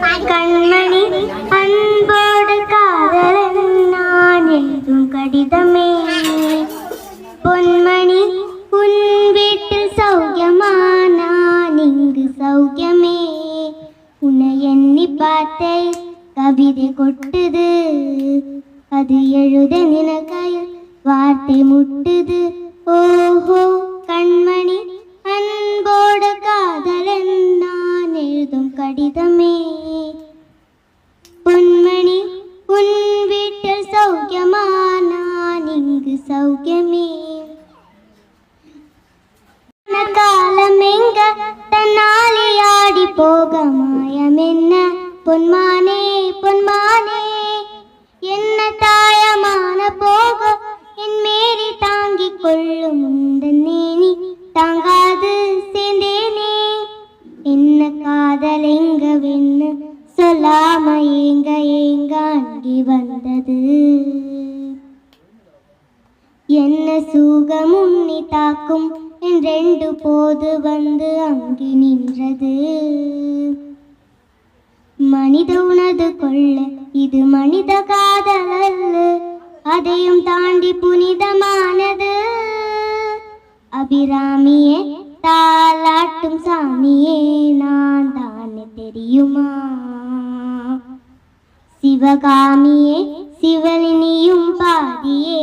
கண்மணி அன்போடு காதலன் நான் எழுதும் கடிதமே. பொன்மணி உன் வீட்டில் சௌக்கியமா, நான் இங்கு சௌக்கியமே. உன்னை எண்ணி பார்த்தே கவிதை கொட்டுது, அது எழுத நினைக்கையில் வார்த்தை முட்டுது. ஓஹோ கண்மணி அன்போடு காதலன் நான் எழுதும் கடிதமே. பொன்மணி உன் வீட்டில் சௌக்கியமா, நான் இங்கு சௌக்கியமே. காலம் எங்க தன்னாலே ஆடி போக மாயம் என்ன பொன்மானே பொன்மானே. என்ன தாயமான போக என் மேரி தாங்கிக் கொள்ளும் உந்தன் நேனி தாங்காது சேர்ந்தேனே. என்ன காதல் எங்க வெண்ணு சொல்லாம ஏங்க ஏங்க அங்கி வந்தது. என்ன சூகம் உன்னி தாக்கும் என்றெண்டு போது வந்து அங்கி நின்றது. மனித உனது கொள்ள இது மனித காதல் அல்ல, அதையும் தாண்டி புனிதமானது. அபிராமியே தாலாட்டும் சாமியே நான் தானே தெரியுமா. சிவகாமியே சிவலினியும் பாதியே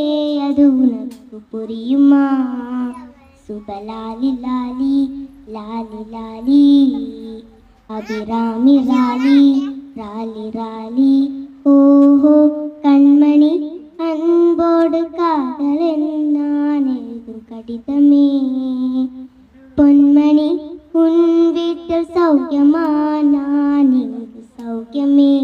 அது உனக்கு புரியுமா. சுபலாலி லாலி லாலி லாலி அபிராமி ராலி ராலி ராலி. ஓஹோ கண்மணி அன்போடு காதலன் நான் எழுதும் கடிதமே. பொன்மணி உன் வீட்டில் சௌக்கியமா, நான் இங்கு சௌக்கியமே.